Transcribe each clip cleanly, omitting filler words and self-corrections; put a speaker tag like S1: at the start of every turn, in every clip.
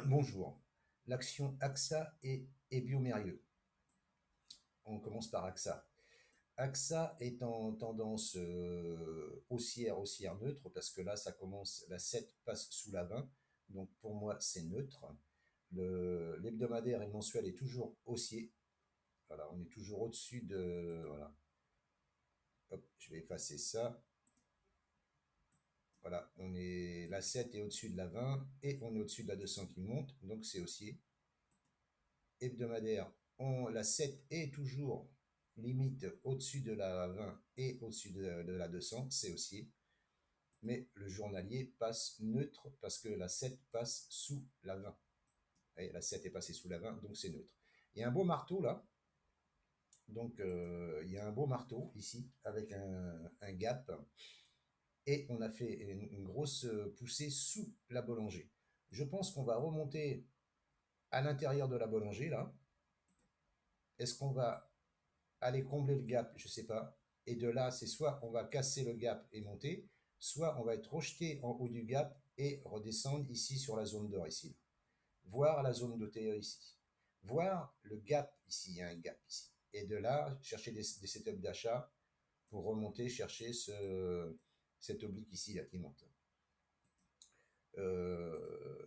S1: Bonjour. L'action AXA et Biomérieux. On commence par AXA. AXA est en tendance haussière neutre, parce que là, ça commence, la 7 passe sous la 20, donc pour moi, c'est neutre. L'hebdomadaire et le mensuel est toujours haussier. Voilà, on est toujours au-dessus de. Voilà. Hop, je vais effacer ça. Voilà, la 7 est au-dessus de la 20 et on est au-dessus de la 200 qui monte, donc c'est haussier. Hebdomadaire, la 7 est toujours limite au-dessus de la 20 et au-dessus de la 200, c'est haussier. Mais le journalier passe neutre parce que la 7 passe sous la 20. Et la 7 est passée sous la 20, donc c'est neutre. Il y a un beau marteau là. Donc il y a un beau marteau ici avec un gap. Et on a fait une grosse poussée sous la Bollinger. Je pense qu'on va remonter à l'intérieur de la Bollinger là. Est-ce qu'on va aller combler le gap? Je ne sais pas. Et de là, c'est soit on va casser le gap et monter, soit on va être rejeté en haut du gap et redescendre ici sur la zone d'or ici. Voir la zone de TE ici. Voir le gap ici, il y a un gap ici. Et de là, chercher des setups d'achat pour remonter, chercher cet oblique ici là, qui monte.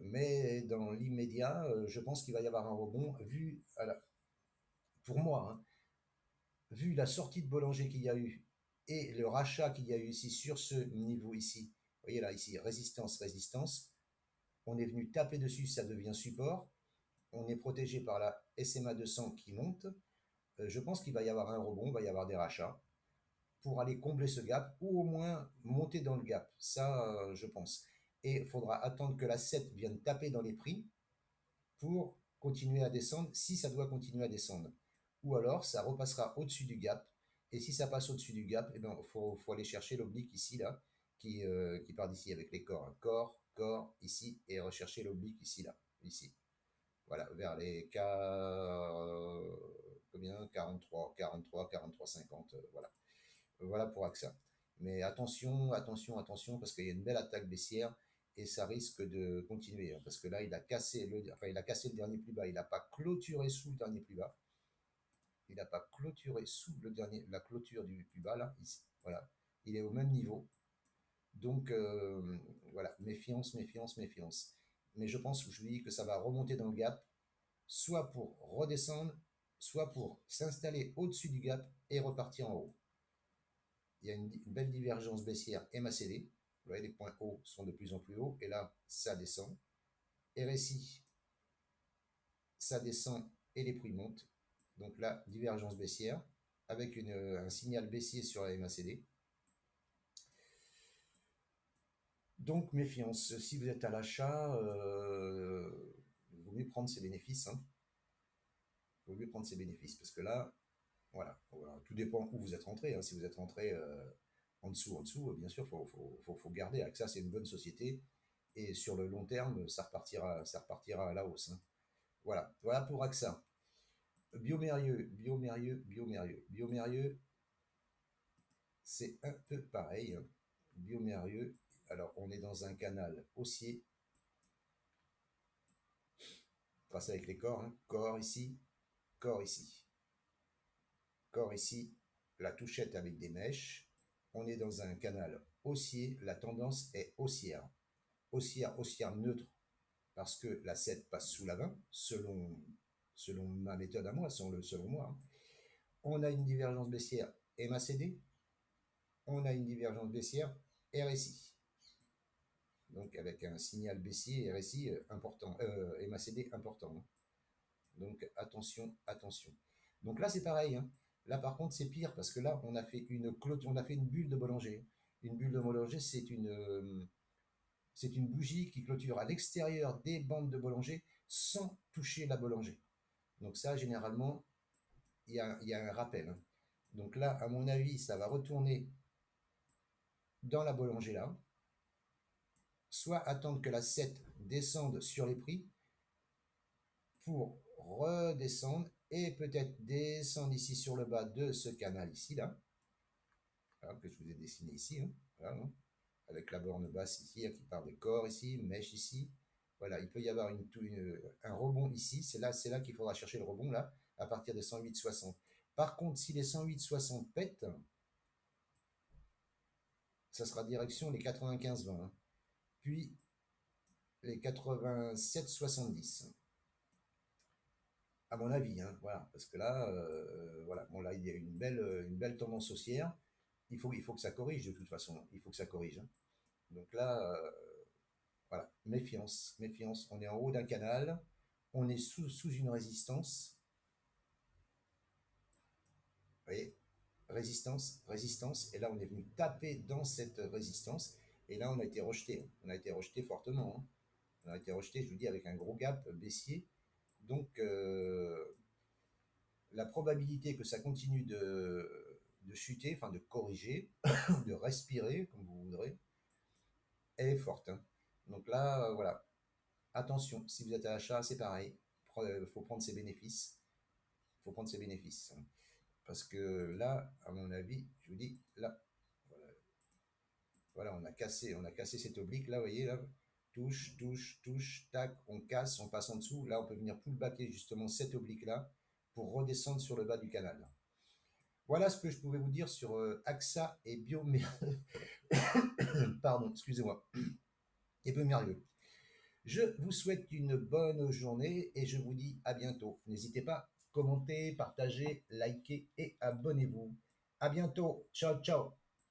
S1: Mais dans l'immédiat, je pense qu'il va y avoir un rebond pour moi, hein, vu la sortie de Bollinger qu'il y a eu et le rachat qu'il y a eu ici sur ce niveau ici, vous voyez là, ici, résistance, résistance, on est venu taper dessus, ça devient support, on est protégé par la SMA 200 qui monte, je pense qu'il va y avoir un rebond, il va y avoir des rachats pour aller combler ce gap ou au moins monter dans le gap, ça je pense. Et il faudra attendre que la 7 vienne taper dans les prix pour continuer à descendre, si ça doit continuer à descendre. Ou alors, ça repassera au-dessus du gap. Et si ça passe au-dessus du gap, il faut aller chercher l'oblique ici, là, qui part d'ici avec les corps. Hein. Corps, ici, et rechercher l'oblique ici, là, ici. Voilà, vers les combien 43, 50, voilà. Voilà pour AXA. Mais attention, parce qu'il y a une belle attaque baissière et ça risque de continuer. Hein, parce que là, il a cassé le dernier plus bas. Il n'a pas clôturé sous le dernier plus bas. Il n'a pas clôturé sous la clôture du plus bas, là, ici. Voilà. Il est au même niveau. Donc, voilà, méfiance, méfiance, méfiance. Mais je pense, je lui dis que ça va remonter dans le gap, soit pour redescendre, soit pour s'installer au-dessus du gap et repartir en haut. Il y a une belle divergence baissière MACD. Vous voyez, les points hauts sont de plus en plus hauts. Et là, ça descend. RSI, ça descend et les prix montent. Donc là, divergence baissière avec un signal baissier sur la MACD. Donc méfiance. Si vous êtes à l'achat, il vaut mieux prendre ses bénéfices. Hein. Il vaut mieux prendre ses bénéfices. Parce que là, voilà, tout dépend où vous êtes rentré. Hein. Si vous êtes rentré en dessous, bien sûr, il faut garder. AXA, c'est une bonne société. Et sur le long terme, ça repartira à la hausse. Hein. Voilà pour AXA. Biomérieux, c'est un peu pareil. Hein. Biomérieux, alors on est dans un canal haussier, tracé avec les corps, hein. Corps ici, corps ici, corps ici, la touchette avec des mèches. On est dans un canal haussier, la tendance est haussière. Haussière neutre, parce que la 7 passe sous la 20, selon ma méthode à moi, selon moi. Hein. On a une divergence baissière MACD, on a une divergence baissière RSI. Donc avec un signal baissier RSI important, MACD important. Hein. Donc attention, attention. Donc là c'est pareil. Hein. Là par contre c'est pire parce que là on a fait une bulle de Bollinger. Une bulle de Bollinger, c'est une bougie qui clôture à l'extérieur des bandes de Bollinger sans toucher la Bollinger. Donc ça, généralement, il y a un rappel. Hein. Donc là, à mon avis, ça va retourner dans la Bollinger là. Soit attendre que la 7 descende sur les prix pour redescendre et peut-être descendre ici sur le bas de ce canal ici là. Voilà, que je vous ai dessiné ici. Hein. Voilà, hein. Avec la borne basse ici, qui part des corps ici, mèche ici. Voilà, il peut y avoir un rebond ici. C'est là qu'il faudra chercher le rebond, là, à partir des 108,60. Par contre, si les 108,60 pètent, ça sera direction les 95,20, hein. Puis les 87,70. À mon avis, hein, voilà, parce que là, voilà, bon, là, il y a une belle tendance haussière. Il faut que ça corrige de toute façon. Il faut que ça corrige, hein. Donc là, voilà, méfiance, méfiance. On est en haut d'un canal, on est sous une résistance. Vous voyez, résistance, résistance. Et là, on est venu taper dans cette résistance. Et là, on a été rejeté. On a été rejeté fortement, hein. On a été rejeté, je vous dis, avec un gros gap baissier. Donc, la probabilité que ça continue de chuter, enfin de corriger, de respirer, comme vous voudrez, elle est forte, hein. Donc là, voilà. Attention, si vous êtes à l'achat, c'est pareil. Il faut prendre ses bénéfices. Il faut prendre ses bénéfices, hein. Parce que là, à mon avis, je vous dis, là, voilà, on a cassé cet oblique, là, vous voyez, là, touche, touche, touche, tac, on casse, on passe en dessous. Là, on peut venir pullbacker justement cet oblique-là pour redescendre sur le bas du canal. Voilà ce que je pouvais vous dire sur AXA et Pardon, excusez-moi. Et Biomérieux. Je vous souhaite une bonne journée et je vous dis à bientôt. N'hésitez pas, commentez, partagez, likez et abonnez-vous. À bientôt. Ciao, ciao.